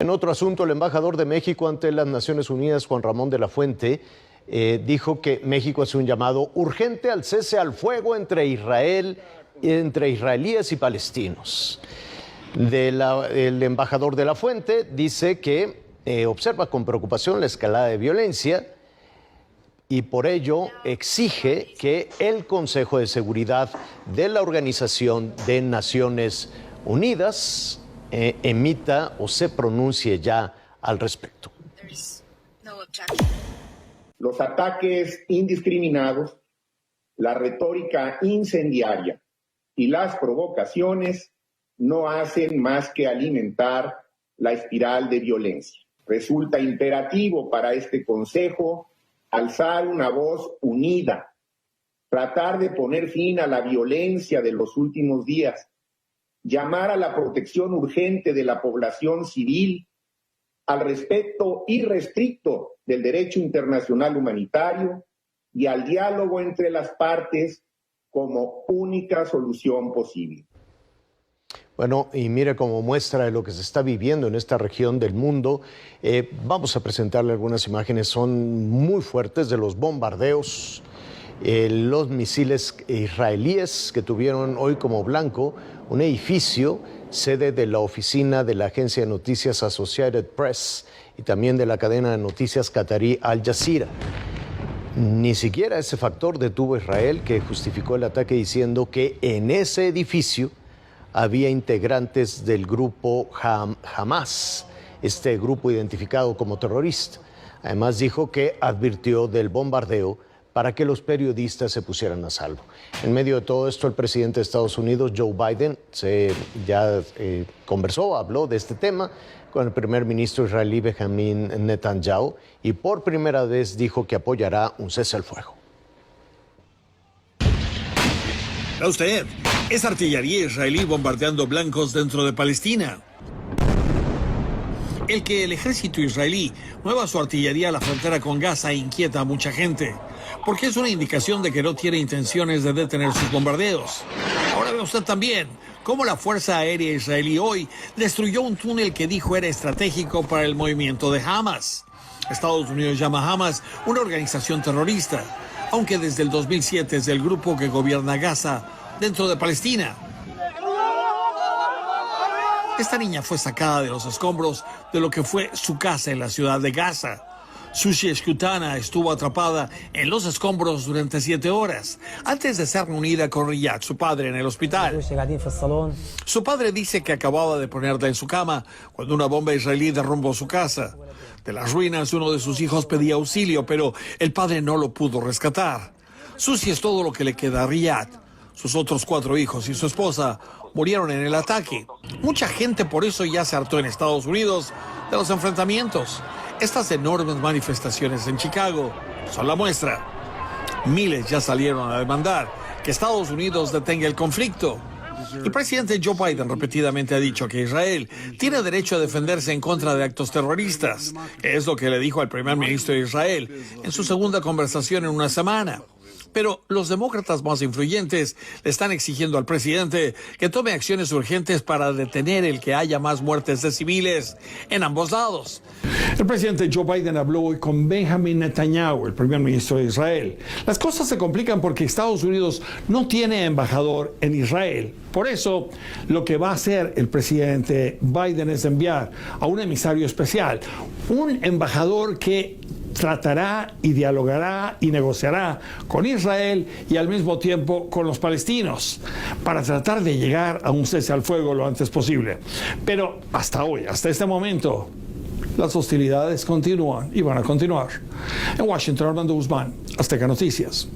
En otro asunto, el embajador de México ante las Naciones Unidas, Juan Ramón de la Fuente, dijo que México hace un llamado urgente al cese al fuego entre israelíes y palestinos. El embajador de la Fuente dice que observa con preocupación la escalada de violencia y por ello exige que el Consejo de Seguridad de la Organización de Naciones Unidas emita o se pronuncie ya al respecto. Los ataques indiscriminados, la retórica incendiaria y las provocaciones no hacen más que alimentar la espiral de violencia. Resulta imperativo para este Consejo alzar una voz unida, tratar de poner fin a la violencia de los últimos días, llamar a la protección urgente de la población civil, al respeto irrestricto del derecho internacional humanitario y al diálogo entre las partes como única solución posible. Bueno, y mire, como muestra de lo que se está viviendo en esta región del mundo, vamos a presentarle algunas imágenes, son muy fuertes, de los bombardeos, los misiles israelíes que tuvieron hoy como blanco un edificio, sede de la oficina de la agencia de noticias Associated Press y también de la cadena de noticias qatarí Al Jazeera. Ni siquiera ese factor detuvo a Israel, que justificó el ataque diciendo que en ese edificio había integrantes del grupo Hamas, este grupo identificado como terrorista. Además dijo que advirtió del bombardeo para que los periodistas se pusieran a salvo. En medio de todo esto, el presidente de Estados Unidos, Joe Biden, habló de este tema con el primer ministro israelí Benjamin Netanyahu y por primera vez dijo que apoyará un cese al fuego. ¿A usted? Es artillería israelí bombardeando blancos dentro de Palestina. El que el ejército israelí mueva su artillería a la frontera con Gaza inquieta a mucha gente, porque es una indicación de que no tiene intenciones de detener sus bombardeos. Ahora ve usted también cómo la Fuerza Aérea Israelí hoy destruyó un túnel que dijo era estratégico para el movimiento de Hamas. Estados Unidos llama a Hamas una organización terrorista, aunque desde el 2007 es el grupo que gobierna Gaza dentro de Palestina. Esta niña fue sacada de los escombros de lo que fue su casa en la ciudad de Gaza. Sushi Eskutana estuvo atrapada en los escombros durante 7 horas, antes de ser reunida con Riyad, su padre, en el hospital. Su padre dice que acababa de ponerla en su cama cuando una bomba israelí derrumbó su casa. De las ruinas, uno de sus hijos pedía auxilio, pero el padre no lo pudo rescatar. Sushi es todo lo que le queda a Riyad. Sus otros 4 hijos y su esposa murieron en el ataque. Mucha gente por eso ya se hartó en Estados Unidos de los enfrentamientos. Estas enormes manifestaciones en Chicago son la muestra. Miles ya salieron a demandar que Estados Unidos detenga el conflicto. El presidente Joe Biden repetidamente ha dicho que Israel tiene derecho a defenderse en contra de actos terroristas, que es lo que le dijo al primer ministro de Israel en su segunda conversación en una semana. Pero los demócratas más influyentes le están exigiendo al presidente que tome acciones urgentes para detener el que haya más muertes de civiles en ambos lados. El presidente Joe Biden habló hoy con Benjamin Netanyahu, el primer ministro de Israel. Las cosas se complican porque Estados Unidos no tiene embajador en Israel. Por eso, lo que va a hacer el presidente Biden es enviar a un emisario especial, un embajador que tratará y dialogará y negociará con Israel y al mismo tiempo con los palestinos para tratar de llegar a un cese al fuego lo antes posible. Pero hasta hoy, hasta este momento, las hostilidades continúan y van a continuar. En Washington, Armando Guzmán, Azteca Noticias.